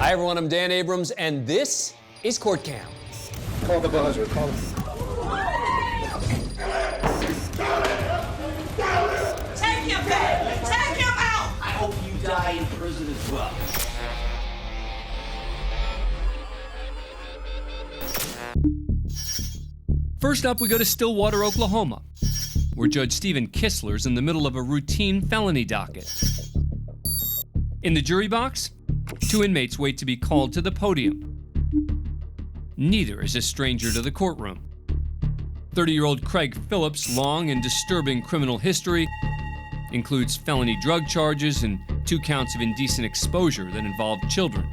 Hi everyone, I'm Dan Abrams, and this is Court Cam. Call the buzzer, call the... Take him back! Take him out! I hope you die in prison as well. First up, we go to Stillwater, Oklahoma, where Judge Stephen Kistler's in the middle of a routine felony docket. In the jury box, two inmates wait to be called to the podium. Neither is a stranger to the courtroom. 30-year-old Craig Phillips' long and disturbing criminal history includes felony drug charges and 2 counts of indecent exposure that involved children.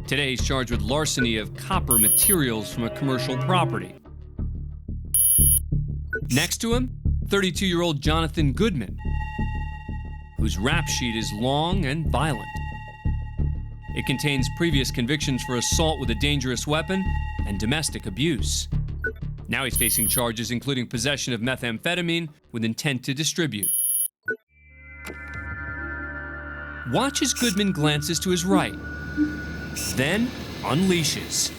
Today, he's charged with larceny of copper materials from a commercial property. Next to him, 32-year-old Jonathan Goodman, whose rap sheet is long and violent. It contains previous convictions for assault with a dangerous weapon and domestic abuse. Now he's facing charges including possession of methamphetamine with intent to distribute. Watch as Goodman glances to his right, then unleashes.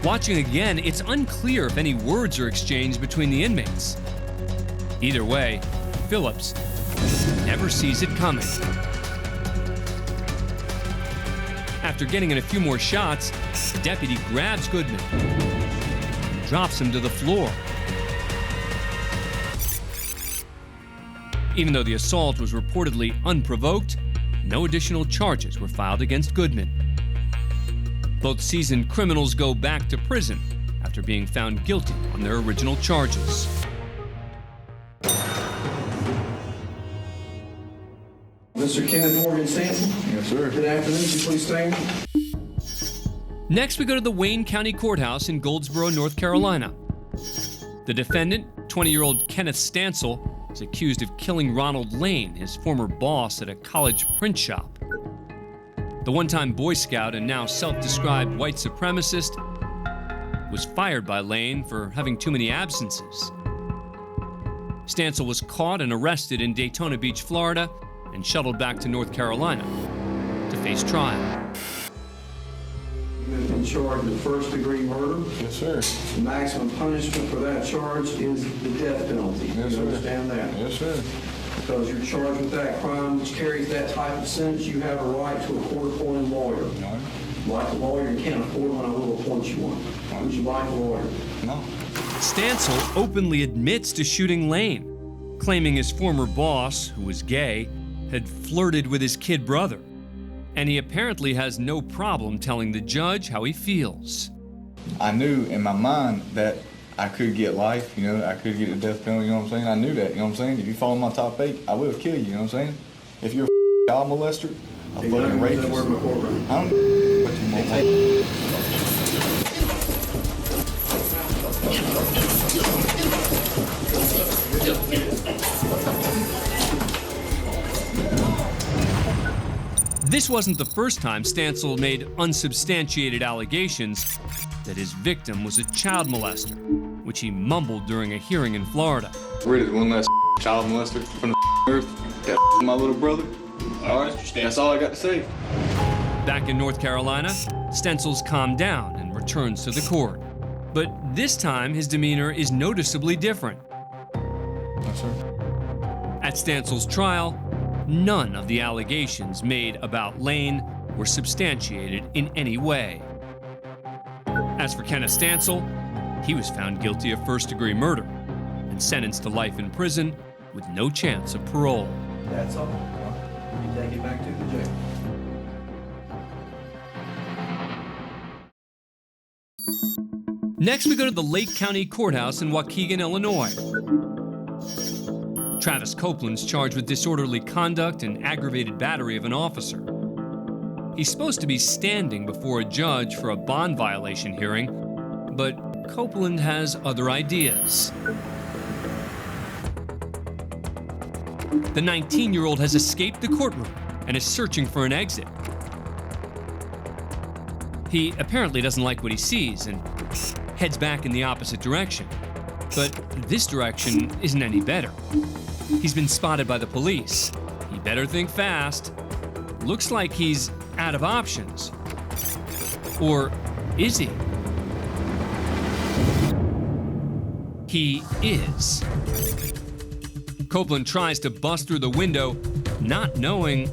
Watching again, it's unclear if any words are exchanged between the inmates. Either way, Phillips never sees it coming. After getting in a few more shots, the deputy grabs Goodman and drops him to the floor. Even though the assault was reportedly unprovoked, no additional charges were filed against Goodman. Both seasoned criminals go back to prison after being found guilty on their original charges. Mr. Kenneth Stancil? Yes, sir. Good afternoon. Would you please stand? Next, we go to the Wayne County Courthouse in Goldsboro, North Carolina. The defendant, 20-year-old Kenneth Stancil, is accused of killing Ronald Lane, his former boss at a college print shop. The one-time Boy Scout and now self-described white supremacist was fired by Lane for having too many absences. Stancil was caught and arrested in Daytona Beach, Florida, and shuttled back to North Carolina to face trial. You have been charged with first-degree murder. Yes, sir. The maximum punishment for that charge is the death penalty. Yes, You sir. understand that? Yes, sir. Because you're charged with that crime which carries that type of sentence, you have a right to a court-appointed lawyer. No. Like a lawyer, you can't afford one, I will appoint you one. Would you like a lawyer? No. Stancil openly admits to shooting Lane, claiming his former boss, who was gay, had flirted with his kid brother. And he apparently has no problem telling the judge how he feels. I knew in my mind that I could get life, you know, I could get the death penalty, you know what I'm saying? I knew that, you know what I'm saying? If you follow my top 8, I will kill you, you know what I'm saying? If you're a child molester, a fucking rapist, I don't what you want. This wasn't the first time Stancil made unsubstantiated allegations that his victim was a child molester, which he mumbled during a hearing in Florida. Where did one last child molester from the earth? That my little brother? All right, that's all I got to say. Back in North Carolina, Stancil's calmed down and returns to the court. But this time, his demeanor is noticeably different. Yes, sir. At Stancil's trial, none of the allegations made about Lane were substantiated in any way. As for Kenneth Stancil, he was found guilty of first-degree murder and sentenced to life in prison with no chance of parole. That's all. You take it back to the jail. Next, we go to the Lake County Courthouse in Waukegan, Illinois. Travis Copeland's charged with disorderly conduct and aggravated battery of an officer. He's supposed to be standing before a judge for a bond violation hearing, but Copeland has other ideas. The 19-year-old has escaped the courtroom and is searching for an exit. He apparently doesn't like what he sees and heads back in the opposite direction, But this direction isn't any better. He's been spotted by the police. He better think fast. Looks like he's out of options. Or is he? He is. Copeland tries to bust through the window, not knowing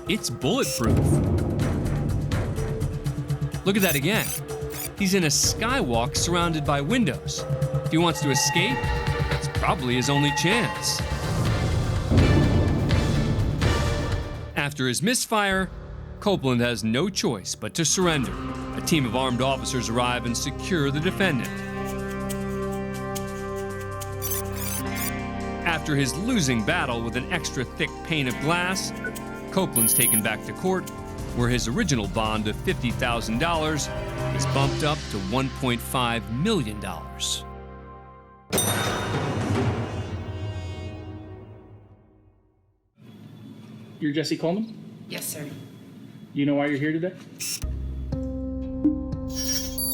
it's bulletproof. Look at that again. He's in a skywalk surrounded by windows. If he wants to escape, it's probably his only chance. After his misfire, Copeland has no choice but to surrender. A team of armed officers arrive and secure the defendant. After his losing battle with an extra thick pane of glass, Copeland's taken back to court, where his original bond of $50,000 is bumped up to $1.5 million. You're Jesse Coleman? Yes, sir. You know why you're here today?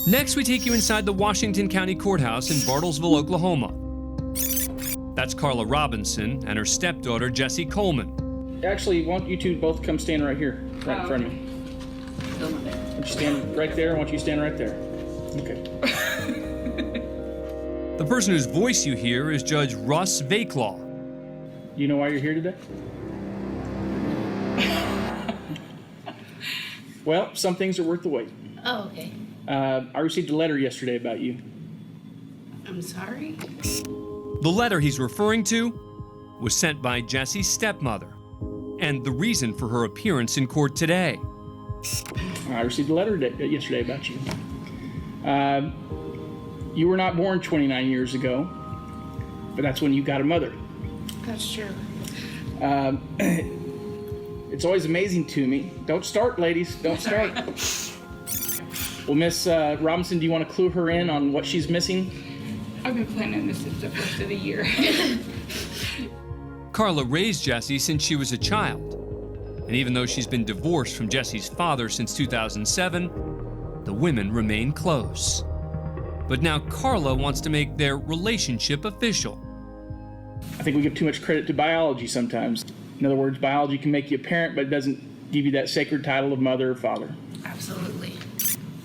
Next, we take you inside the Washington County Courthouse in Bartlesville, Oklahoma. That's Carla Robinson and her stepdaughter, Jessie Coleman. Actually, why don't you two both come stand right here, right in front of me. Why don't you stand right there? Why don't you stand right there? Okay. The person whose voice you hear is Judge Russ Vaclaw. You know why you're here today? Well, some things are worth the wait. Oh, okay. I received a letter yesterday about you. I'm sorry. The letter he's referring to was sent by Jessie's stepmother, and the reason for her appearance in court today. I received a letter yesterday about you. You were not born 29 years ago, but that's when you got a mother. That's true. It's always amazing to me. Don't start, ladies. Don't start. Well, Miss Robinson, do you want to clue her in on what she's missing? I've been planning this since the first of the year. Carla raised Jessie since she was a child. And even though she's been divorced from Jessie's father since 2007, the women remain close. But now Carla wants to make their relationship official. I think we give too much credit to biology sometimes. In other words, biology can make you a parent, but it doesn't give you that sacred title of mother or father. Absolutely.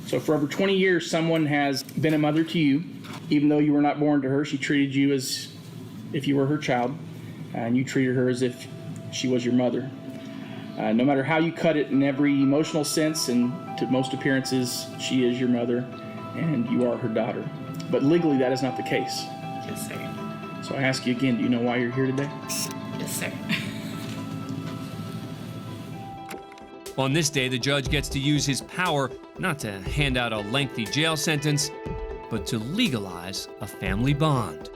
So for over 20 years, someone has been a mother to you. Even though you were not born to her, she treated you as if you were her child, and you treated her as if she was your mother. No matter how you cut it in every emotional sense and to most appearances, she is your mother and you are her daughter. But legally, that is not the case. Yes, sir. So I ask you again, do you know why you're here today? Yes, sir. On this day, the judge gets to use his power not to hand out a lengthy jail sentence, but to legalize a family bond.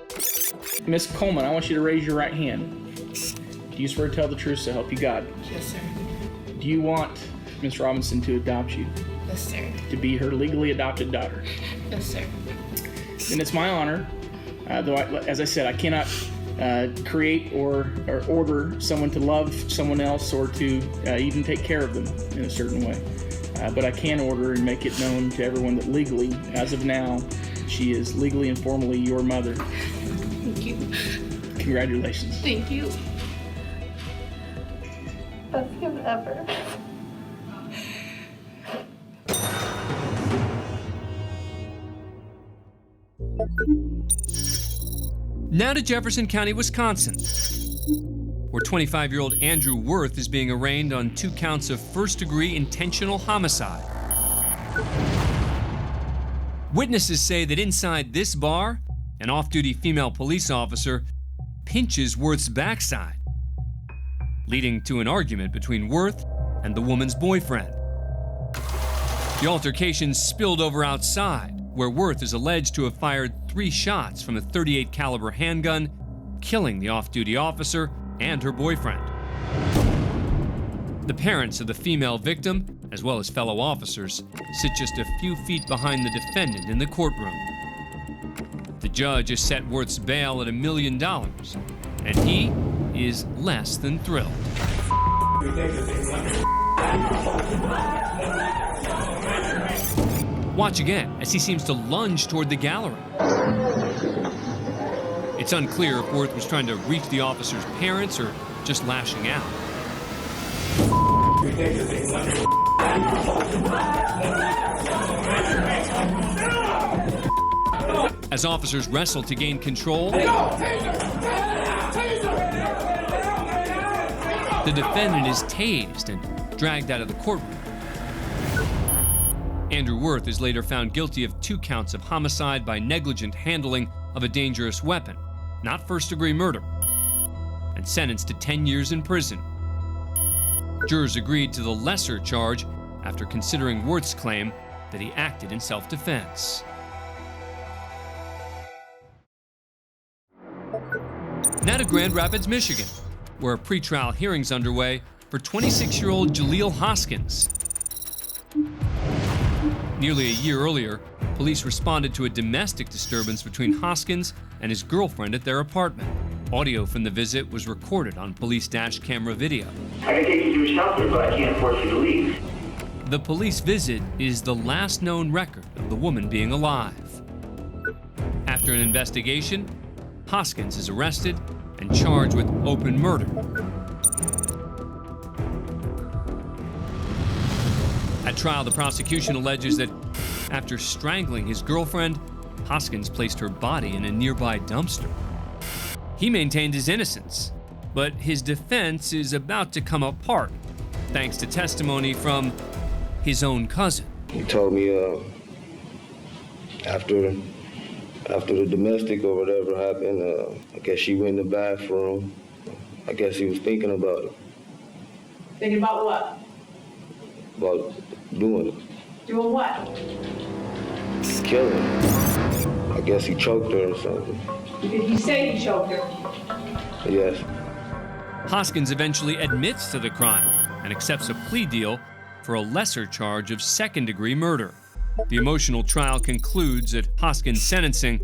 Miss Coleman, I want you to raise your right hand. Do you swear to tell the truth, so help you God? Yes, sir. Do you want Miss Robinson to adopt you, Yes, sir. to be her legally adopted daughter? Yes, sir. And it's my honor, though, as I said, I cannot create or order someone to love someone else or to even take care of them in a certain way. But I can order and make it known to everyone that legally, as of now, she is legally and formally your mother. Thank you. Congratulations. Thank you. Best gift ever. Now to Jefferson County, Wisconsin, where 25-year-old Andrew Worth is being arraigned on 2 counts of first-degree intentional homicide. Witnesses say that inside this bar, an off-duty female police officer pinches Worth's backside, leading to an argument between Worth and the woman's boyfriend. The altercation spilled over outside, where Worth is alleged to have fired 3 shots from a .38 caliber handgun, killing the off-duty officer and her boyfriend. The parents of the female victim, as well as fellow officers, sit just a few feet behind the defendant in the courtroom. The judge has set Worth's bail at $1 million, and he is less than thrilled. Watch again as he seems to lunge toward the gallery. It's unclear if Worth was trying to reach the officer's parents or just lashing out. As officers wrestle to gain control, the defendant is tased and dragged out of the courtroom. Andrew Worth is later found guilty of 2 counts of homicide by negligent handling of a dangerous weapon, not first-degree murder, and sentenced to 10 years in prison. Jurors agreed to the lesser charge after considering Worth's claim that he acted in self-defense. Now to Grand Rapids, Michigan, where a pretrial hearing's underway for 26-year-old Jaleel Hoskins. Nearly a year earlier, police responded to a domestic disturbance between Hoskins and his girlfriend at their apartment. Audio from the visit was recorded on police dash camera video. I can take you to a shelter, but I can't force you to leave. The police visit is the last known record of the woman being alive. After an investigation, Hoskins is arrested and charged with open murder. At trial, the prosecution alleges that after strangling his girlfriend, Hoskins placed her body in a nearby dumpster. He maintained his innocence, but his defense is about to come apart thanks to testimony from his own cousin. He told me after the domestic or whatever happened, I guess she went in the bathroom. I guess he was thinking about it. Thinking about what? About doing it. Doing what? Killing her. I guess he choked her or something. Did he say he choked her? Yes. Hoskins eventually admits to the crime and accepts a plea deal for a lesser charge of second-degree murder. The emotional trial concludes at Hoskins' sentencing,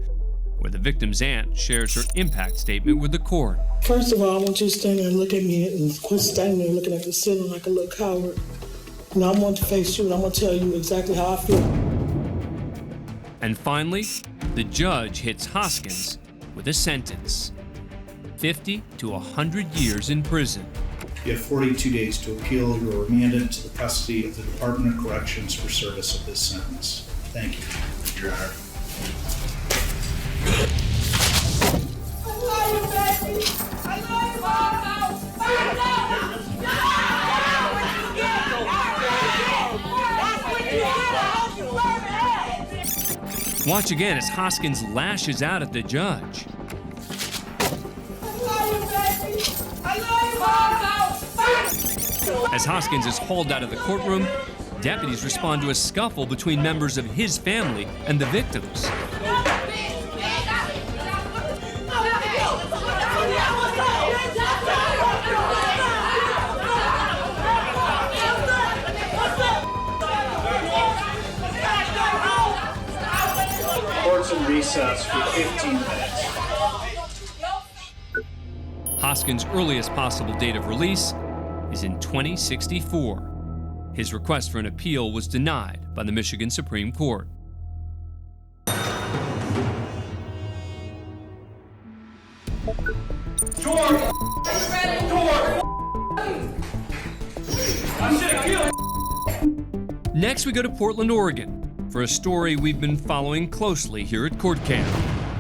where the victim's aunt shares her impact statement with the court. First of all, I want you to stand there and look at me and quit standing there looking at the ceiling like a little coward. And I want to face you and I'm going to tell you exactly how I feel. And finally, the judge hits Hoskins with a sentence: 50 to 100 years in prison. You have 42 days to appeal. You are remanded to the custody of the Department of Corrections for service of this sentence. Thank you, Your Honor. Watch again as Hoskins lashes out at the judge. As Hoskins is hauled out of the courtroom, deputies respond to a scuffle between members of his family and the victims. Court's in recess for 15 minutes. Hoskins' earliest possible date of release is in 2064. His request for an appeal was denied by the Michigan Supreme Court. Next, we go to Portland, Oregon, for a story we've been following closely here at Court Camp.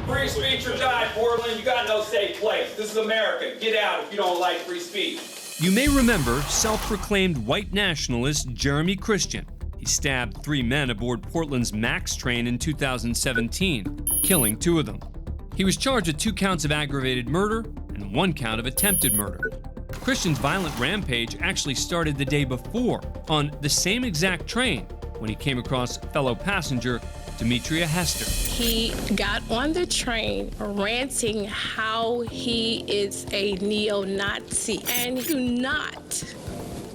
Free speech or die, Portland. You got no safe place. This is America. Get out if you don't like free speech. You may remember self-proclaimed white nationalist Jeremy Christian. He stabbed 3 men aboard Portland's MAX train in 2017, killing 2 of them. He was charged with 2 counts of aggravated murder and 1 count of attempted murder. Christian's violent rampage actually started the day before on the same exact train when he came across fellow passenger Demetria Hester. He got on the train ranting how he is a neo-Nazi and do not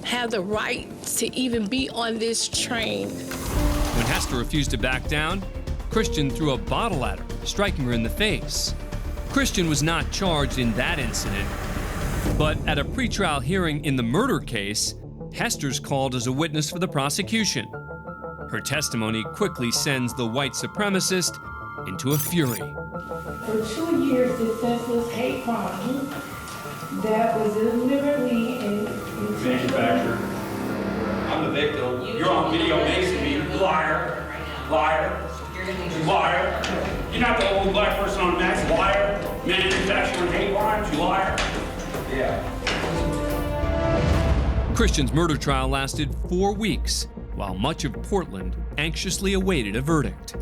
have the right to even be on this train. When Hester refused to back down, Christian threw a bottle at her, striking her in the face. Christian was not charged in that incident, but at a pretrial hearing in the murder case, Hester's called as a witness for the prosecution. Her testimony quickly sends the white supremacist into a fury. For 2 years, this senseless hate crime that was deliberately and Manufacturer. I'm the victim. You're on video macing me. Liar. Liar. You liar. You're not the only black person on Max. Liar. Manufacturing hate crimes. You liar. Yeah. Christian's murder trial lasted 4 weeks, while much of Portland anxiously awaited a verdict.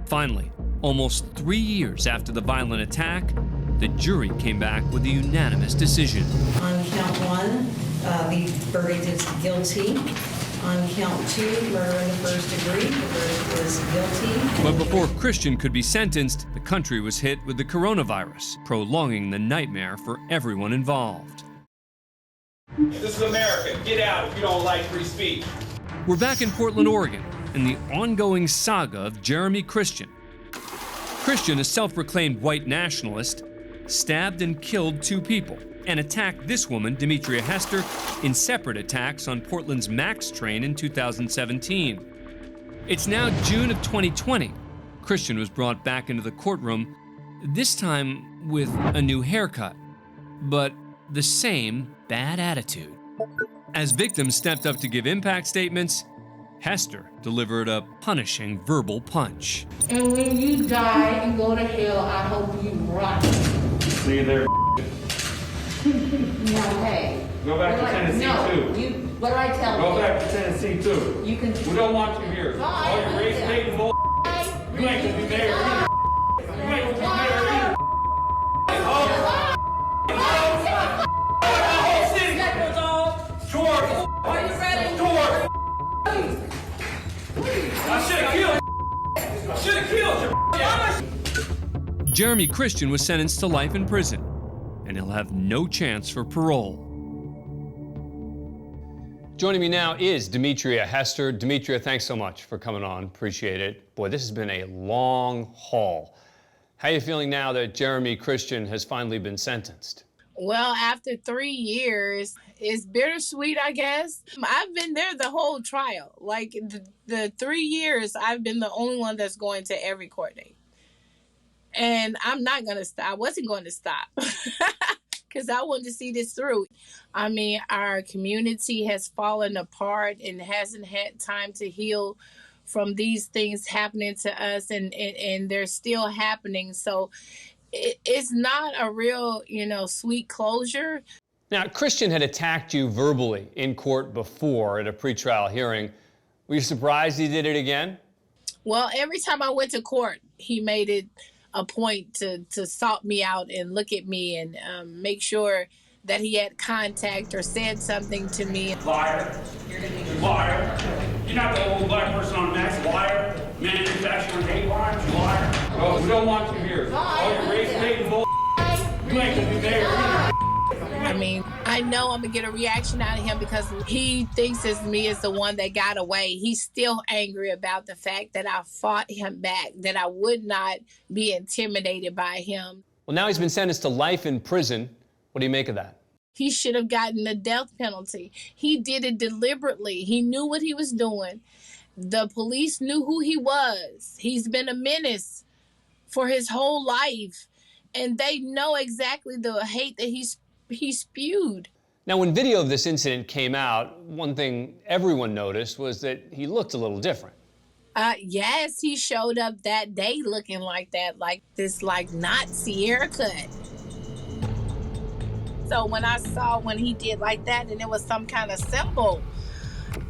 Finally, almost 3 years after the violent attack, the jury came back with a unanimous decision. On count 1, the verdict is guilty. On count 2, murder in the first degree, the verdict is guilty. But before Christian could be sentenced, the country was hit with the coronavirus, prolonging the nightmare for everyone involved. This is America. Get out if you don't like free speech. We're back in Portland, Oregon, in the ongoing saga of Jeremy Christian. Christian, a self-proclaimed white nationalist, stabbed and killed 2 people and attacked this woman, Demetria Hester, in separate attacks on Portland's MAX train in 2017. It's now June of 2020. Christian was brought back into the courtroom, this time with a new haircut, but the same bad attitude. As victims stepped up to give impact statements, Hester delivered a punishing verbal punch. And when you die and go to hell, I hope you rot. See you there. No, hey. Go back to Tennessee too. What do I tell you? Go back to Tennessee too. You can. We don't want you here. All your race hating bull. You ain't gonna be mayor either. You ain't gonna be mayor either. Are you ready? I should have killed you. Jeremy Christian was sentenced to life in prison, and he'll have no chance for parole. Joining me now is Demetria Hester. Demetria, thanks so much for coming on. Appreciate it. Boy, this has been a long haul. How are you feeling now that Jeremy Christian has finally been sentenced? Well, after 3 years, it's bittersweet, I guess. I've been there the whole trial. Like the 3 years, I've been the only one that's going to every court date. And I'm not going to stop. I wasn't going to stop because I wanted to see this through. I mean, our community has fallen apart and hasn't had time to heal from these things happening to us, and they're still happening. So it's not a real, sweet closure. Now, Christian had attacked you verbally in court before at a pretrial hearing. Were you surprised he did it again? Well, every time I went to court, he made it a point to salt me out and look at me and make sure that he had contact or said something to me. Liar. Liar. You're not the only black person on Max. Liar. Manufacturing hate crimes. You liar. Oh, we don't want you here. All your race hating bull. You ain't gonna be mayor either. I mean, I know I'm gonna get a reaction out of him because he thinks it's me as the one that got away. He's still angry about the fact that I fought him back, that I would not be intimidated by him. Well, now he's been sentenced to life in prison. What do you make of that? He should have gotten the death penalty. He did it deliberately. He knew what he was doing. The police knew who he was. He's been a menace for his whole life, and they know exactly the hate that he spewed. Now, when video of this incident came out, one thing everyone noticed was that he looked a little different. Yes, he showed up that day looking like that, like this Nazi haircut. So when I saw when he did like that and it was some kind of symbol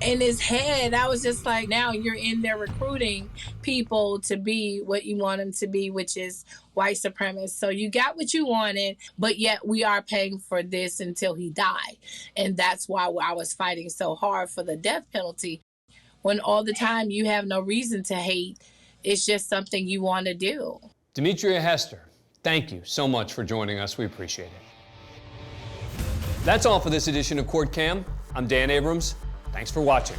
in his head, I was just like, now you're in there recruiting people to be what you want them to be, which is white supremacists. So you got what you wanted, but yet we are paying for this until he died. And that's why I was fighting so hard for the death penalty, when all the time you have no reason to hate. It's just something you want to do. Demetria Hester, thank you so much for joining us. We appreciate it. That's all for this edition of Court Cam. I'm Dan Abrams. Thanks for watching.